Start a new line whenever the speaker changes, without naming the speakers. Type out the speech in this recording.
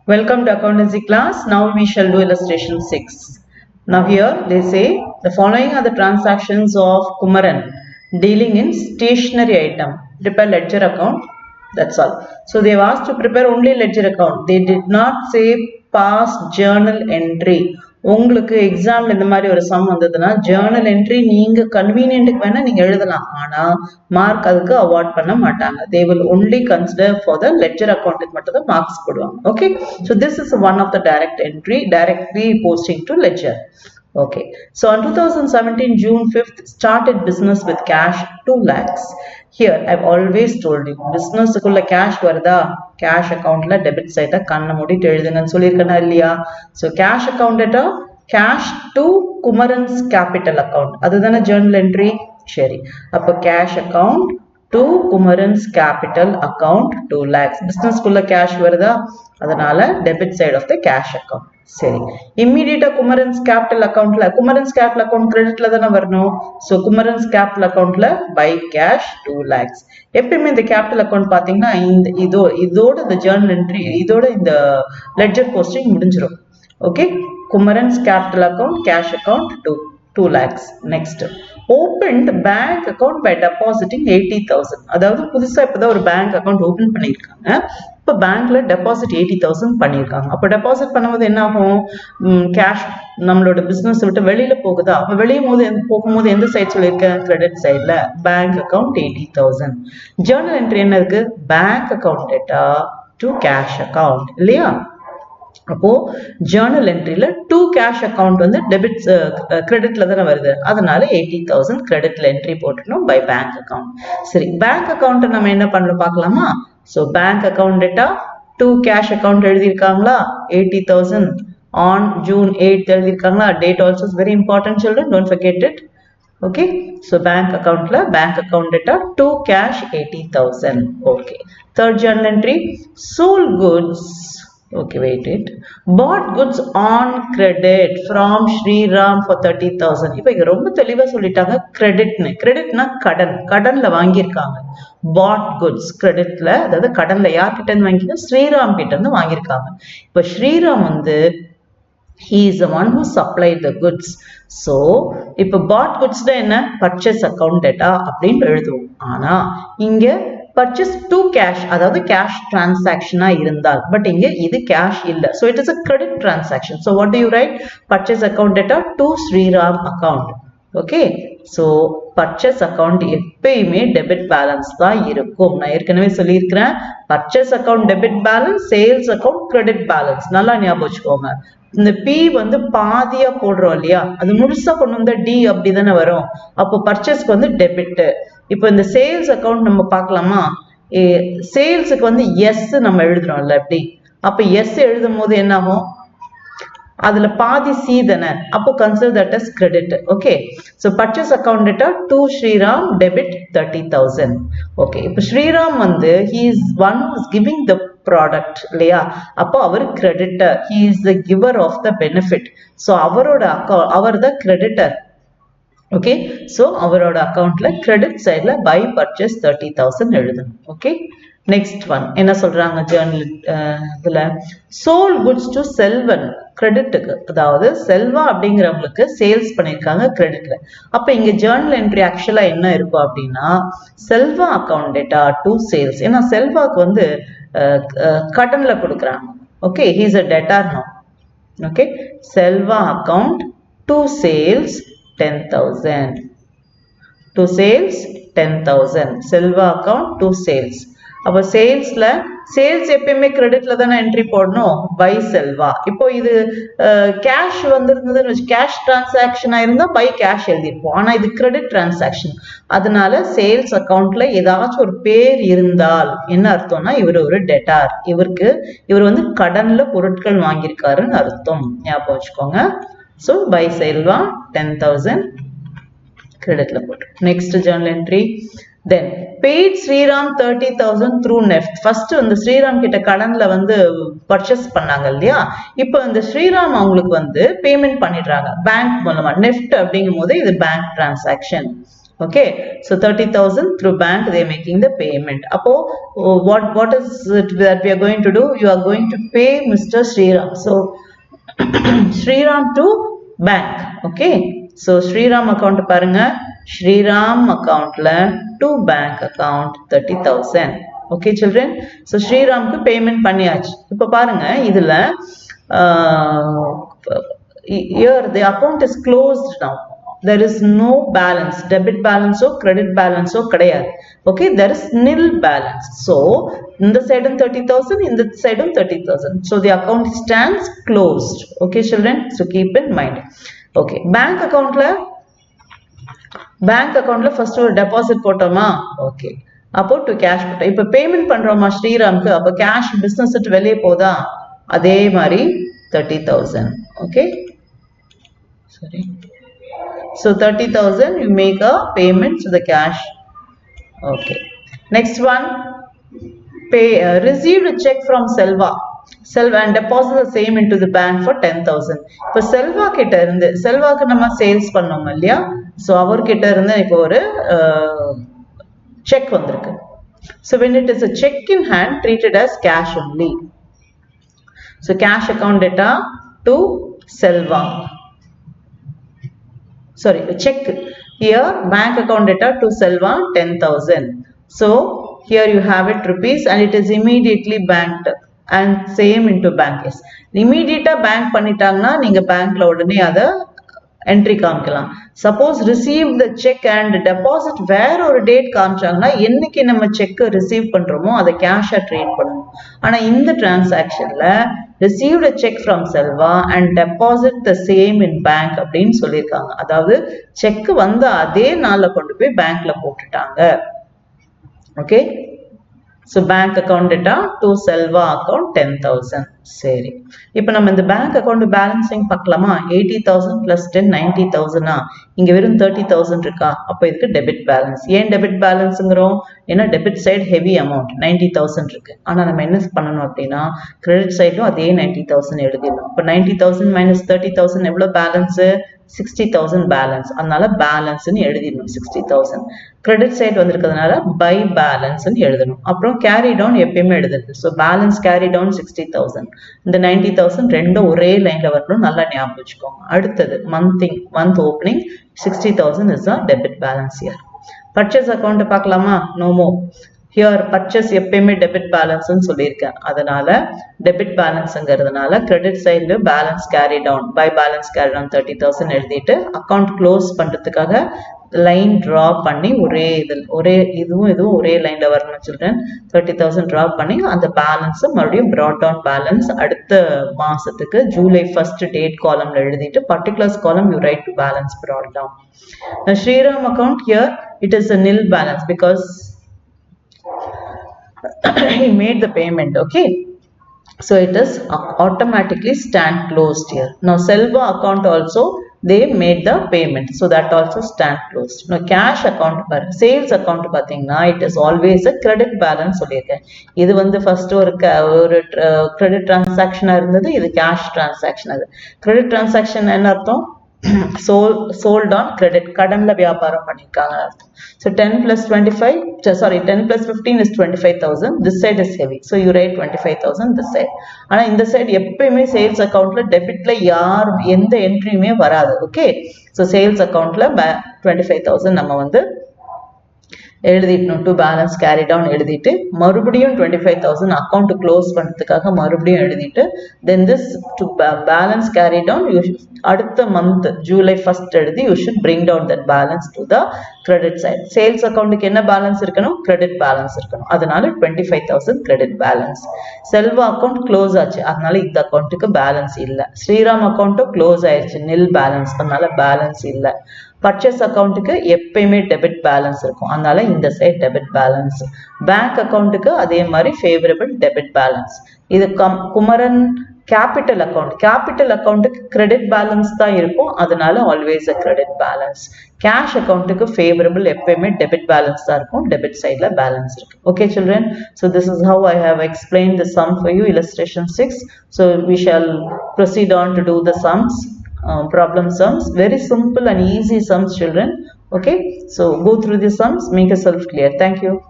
Welcome to accountancy class. Now we shall do illustration 6. Now here they say the following are the transactions of Kumaran dealing in stationery item. Prepare ledger account. That's all. So they have asked to prepare only ledger account. They did not say past journal entry. உங்களுக்கு எக்ஸாம்ல இந்த மாதிரி ஒரு some வந்ததுன்னா Journal entry நீங்க கன்வீனியன்ட்டுக்கு வேணா நீங்க எழுதலாம், ஆனா மார்க் அதுக்கு அவார்ட் பண்ண மாட்டாங்க. They will only consider for the ledger அக்கௌண்ட்டுக்கு மட்டும் தான் மார்க்ஸ் போடுவாங்க. Okay, so this is one of the direct entry, directly posting to ledger. Okay, so on 2017 June 5th started business with cash 2 lakhs. Here I've always told you business kulla cash varudha, cash account la debit side kanna mudittu eludunga sollirukana illaya. So cash account at cash to Kumaran's capital account, adudana journal entry. Seri appo cash account to Kumaran's capital account 2 lakhs. business kulla cash varudha, adanala debit side of the cash account. சரி, இம்மிடியேட்டா Kumaran's capital அக்கவுண்ட்ல Kumaran's capital account கிரெடிட்ல தானே வரணும். So Kumaran's capital அக்கவுண்ட்ல by cash 2 lakhs. எப்பயுமே இந்த capital account பாத்தீங்கன்னா இதோட இந்த ஜேர்னல் என்ட்ரி இதோட இந்த லெட்ஜர் போஸ்டிங் முடிஞ்சிடும். Okay, Kumaran's capital account cash account 2 lakhs. Next opened bank account by depositing 80,000. அதாவது புதுசா இப்பதான் ஒரு பேங்க் அக்கவுண்ட் ஓபன் பண்ணிருக்காங்க. இப்போ பேங்க்ல டெபாசிட் 80,000 பண்ணிருக்காங்க. அப்போ டெபாசிட் பண்ணும்போது என்ன ஆகும், கேஷ் நம்மளோட பிசினஸ் விட்டு வெளியில போகுதா, அப்ப போகும்போது எந்த சைட் சொல்லியிருக்கேன், கிரெடிட் சைட்ல பேங்க் அக்கவுண்ட் 80,000. ஜேர்னல் என்ட்ரி என்ன இருக்கு, bank account data to cash account இல்லையா. அப்போ ஜேர்னல் என்ட்ரில டு கேஷ் அக்கவுண்ட் வந்து டெபிட் கிரெடிட்ல தானே வருது, அதனால 80,000 கிரெடிட்ல என்ட்ரி போட்டுட்டோம் பை பேங்க் அக்கவுண்ட். சரி, பேங்க் அக்கவுண்ட் நம்ம என்ன பண்றோம் பார்க்கலாமா. So bank account data to cash account எழுதியிருக்காங்களா, 80,000 ஆன் June 8th எழுதியிருக்காங்களா. Date also is very important children, don't forget it. Okay, so bank அக்கவுண்ட்ல bank account data to cash 80,000. Okay, third Journal entry sold goods. Okay, wait it. Bought goods on credit from Shriram for 30,000. இப்போ இங்க ரொம்ப தெளிவா சொல்லிட்டாங்க கிரெடிட்னா கடன்ல வாங்கியிருக்காங்க. Bought goods கிரெடிட்ல, அதாவது கடன்ல யார்கிட்ட இருந்து வாங்கிருக்காங்க, ஸ்ரீராம் கிட்ட இருந்து வாங்கியிருக்காங்க. இப்போ ஸ்ரீராம் வந்து he is the one who supplied the goods. So இப்போ bought goods என்ன, purchase account data அப்படின்னு எழுதுவோம். ஆனா இங்க purchase to cash, அதாவது cash transaction இருந்தால், பட் இங்க இது cash இல்ல, so it is a credit transaction. So what do you write, purchase account data to Shriram account. Okay, so purchase account எப்பயுமே டெபிட் பேலன்ஸ் தான் இருக்கும். நான் ஏற்கனவே சொல்லியிருக்கிறேன், purchase account debit balance, sales account credit balance. நல்லா ஞாபகம் வச்சுக்கோங்க. இந்த P வந்து பாதியா போடுறோம் இல்லையா, அது முழுசா கொண்டு வந்தா D அப்படிதானே வரும். அப்போ பர்ச்சேஸ்க்கு வந்து டெபிட். இப்போ இந்த சேல்ஸ் அக்கவுண்ட் நம்ம பார்க்கலாமா, சேல்ஸுக்கு வந்து எஸ் நம்ம எழுதுறோம்ல எப்படி, அப்ப எஸ் எழுதும் போது என்ன ஆகும், அதுல பாதி சி தானே, அப்போ consider that as credit. Okay, so purchase account data to Sriram debit 30,000. Okay, இப்போ ஸ்ரீராம் வந்து he is one who is giving the product இல்லையா, அப்போ அவர் creditor, he is the giver of the benefit. So அவரோட அக்கவுண்ட், அவர் தான் கிரெடிட்டர். ஓகே, சோ அவரோட அக்கவுண்ட்ல கிரெடிட் சைட்ல பை பர்ச்சேஸ் 30,000 எழுதணும். ஓகே, நெக்ஸ்ட் ஒன் என்ன சொல்றாங்க ஜேர்னல் இதுல, சோல்ட் குட்ஸ் டு செல்வன் கிரெடிட்டுக்கு, அதாவது செல்வா அப்படிங்கிறவங்களுக்கு சேல்ஸ் பண்ணிருக்காங்க கிரெடிட்ல. அப்ப இங்க ஜேர்னல் என்ட்ரி ஆக்சுவலா என்ன இருக்கும் அப்படின்னா, Selva account data to sales. ஏன்னா செல்வாக்கு வந்து கடன்ல கொடுக்குறாங்க. Okay, he is a debtor now. Okay, Selva account to sales 10,000. to sales 10,000. Selva account to sales. அப்ப சேல்ஸ்ல சேல்ஸ் எப்பயுமே கிரெடிட்ல தானே என்ட்ரி போடணும், பை செல்வா. இப்போ இது கேஷ் வந்திருந்ததுன்னு, கேஷ் டிரான்சாக்ஷன் ஆயிருந்தா பை கேஷ் எழுதிருப்போம். ஆனா இது கிரெடிட் டிரான்சாக்ஷன், அதனால சேல்ஸ் அக்கவுண்ட்ல ஏதாச்சும் ஒரு பேர் இருந்தால் என்ன அர்த்தம்னா, இவர் ஒரு டெட்டார், இவர் வந்து கடன்ல பொருட்கள் வாங்கியிருக்காருன்னு அர்த்தம். ஞாபகம் வச்சுக்கோங்க. So by செல்வா 10,000 கிரெடிட்ல போட்டு. Next journal entry, then paid Sriram 30,000 through NEFT. First வந்து ஸ்ரீராம் கிட்ட கடன்ல வந்து பர்ச்சேஸ் பண்ணாங்க இல்லையா, இப்போ இந்த ஸ்ரீராம் அவங்களுக்கு வந்து பேமெண்ட் பண்ணிடுறாங்க பேங்க் மூலமா. நெஃப்ட் அப்படிங்கும் போது இது bank transaction. Okay, so 30,000 through bank they are making the payment. Apo what is it that we are going to do? You are going to pay Mr. Sriram. So Sriram to bank. Okay, so Sriram account parunga, Sriram account la to bank account 30,000. Okay children, so Sriram ku payment பண்ணியாச்சு. இப்போ பாருங்க இதுல here the account is closed now. There is no balance, debit balance or credit balance or kadayad. Okay, there is nil balance. So in the side 30,000, in the side 30,000. So the account stands closed. Okay children, so keep in mind. Okay, bank account la first ஒரு deposit போட்டோமா? Okay, அப்போ to cash போட்டோம். இப்போ payment பண்றோமா ஸ்ரீராம்க்கு? அப்போ cash business விட்டு வெளியே போதா? அதே மாதிரி 30,000. Okay, sorry. So 30,000 you make a payment to the cash. Okay, next one, pay received a check from Selva and deposit the same into the bank for 10,000. இப்போ செல்வா கிட்ட இருந்து, செல்வாக்கு நம்ம சேல்ஸ் பண்ணோம் இல்லையா, ஸோ அவர்கிட்ட இருந்து இப்போ ஒரு check வந்திருக்கு. So when it is a check in hand, treated as cash only. So cash account data to Selva. Sorry, check here, bank account data to Selva 10,000. So here you have it rupees and it is immediately banked and same into bank. Yes, immediate bank பண்ணிட்டாங்கன்னா நீங்க bankல உடனே அதை entry காமிக்கலாம். Suppose receive the check and deposit வேற ஒரு date காமிச்சாங்கன்னா என்னைக்கு நம்ம check receive பண்றோமோ அதை cash ட்ரீட் பண்ணணும். ஆனா இந்த transactionல received a check from Selva and deposit the same in bank அப்படின்னு சொல்லியிருக்காங்க. அதாவது check வந்து அதே நாள்ல கொண்டு போய் bankல போட்டுட்டாங்க. Okay, so bank account data to Selva account 10,000. சரி, இப்போ நம்ம இந்த bank account balancing பார்க்கலாமா? 80,000 plus 10 90,000. இங்க வெறும் 30,000 இருக்கா? அப்போ இதுக்கு debit balance. ஏன் debit balanceங்கிறோம்? ஏன்னா debit side heavy amount 90,000 இருக்கு. ஆனா நம்ம என்ன பண்ணணும் அப்படின்னா credit sideலும் அதே 90,000 எழுதிடணும். இப்போ 90,000 minus 30,000 எவ்வளவு balance? 60,000 balance. அதனால balance ன்னு எழுதிடணும் 60,000. credit side வந்திருக்கிறதுனால by balance ன்னு எழுதணும். அப்புறம் carry down எப்பயுமே எழுதுறது. So balance carry down 60,000. இந்த 90,000 ரெண்டும் ஒரே லைன்ல வரணும், நல்லா ஞாபகம் வச்சுக்கோங்க. அடுத்தது month opening 60,000 is a debit balance here. Purchase account பார்க்கலாமா? No more. Here purchase எப்பயுமே debit balance ன்னு சொல்லியிருக்கேன். அதனால debit balanceங்கிறதுனால credit side balance carry down by balance carry down 30,000 எழுதிட்டு account close பண்றதுக்காக லைன் டிரா பண்ணி ஒரே இதுவும் ஒரே லைன்ல வரணும் children. 30,000 டிரா பண்ணி அந்த பேலன்ஸ் மறுபடியும் brought down balance அடுத்த மாசத்துக்கு ஜூலை 1st date column எழுதிட்டு particulars column you write to balance brought down. Now Sriram account here it is a nil balance because he made the payment. Okay, so it is automatically stand closed here. Now Selva account also they made the payment, so that also stand closed. Now cash account sales account பாத்தீங்கன்னா it is always a credit balance சொல்லியிருக்கேன். இது வந்து first ஒரு credit transaction இருந்தது, இது cash transaction. அது credit transaction என்ன அர்த்தம்? sold on credit, கடன்ல வியாபாரம் பண்ணிருக்காங்க அர்த்தம். So 10 plus 15 is 25,000. This side is heavy, so you write 25,000 this side. ஆனா இந்த side எப்பயுமே sales accountல debitல எந்த என்ட்ரியுமே வராது. Okay, so sales accountல 25,000 நம்ம வந்து எழுதிட்டணும். டு பேலன்ஸ் கேரி டவுன் எழுதிட்டு மறுபடியும் 25,000 அக்கௌண்ட் க்ளோஸ் பண்ணுறதுக்காக மறுபடியும் எழுதிட்டு then this to balance carry down அடுத்த மந்த் ஜூலை 1st எழுதி you should bring down that balance to the credit side. Sales அக்கௌண்ட்டுக்கு என்ன பேலன்ஸ் இருக்கணும்? கிரெடிட் பேலன்ஸ் இருக்கணும். அதனால 25,000 credit balance. Selva account close ஆச்சு, அதனால இந்த அக்கௌண்ட்டுக்கு பேலன்ஸ் இல்லை. ஸ்ரீராம் அக்கௌண்ட்டும் க்ளோஸ் ஆயிடுச்சு, நில் பேலன்ஸ், அதனால பேலன்ஸ் இல்லை. பர்ச்சேஸ் அக்கௌண்ட்டுக்கு எப்பயுமே டெபிட் பேலன்ஸ் இருக்கும், அதனால இந்த சைட் டெபிட் பேலன்ஸ். பேங்க் அக்கௌண்ட்டுக்கு அதே மாதிரி ஃபேவரபிள் டெபிட் பேலன்ஸ். இது குமரன் கேபிட்டல் அக்கௌண்ட், கேபிட்டல் அக்கௌண்ட்டுக்கு கிரெடிட் பேலன்ஸ் தான் இருக்கும், அதனால always a credit balance. Cash அக்கௌண்ட்டுக்கு ஃபேவரபிள் எப்பயுமே டெபிட் பேலன்ஸ் தான் இருக்கும், டெபிட் சைட்ல பேலன்ஸ் இருக்கு. Okay children, so this is how I have explained the sum for you, illustration 6. So we shall proceed on to do the sums. Problem sums, very simple and easy sums children. Okay, so go through the sums, make yourself clear. Thank you.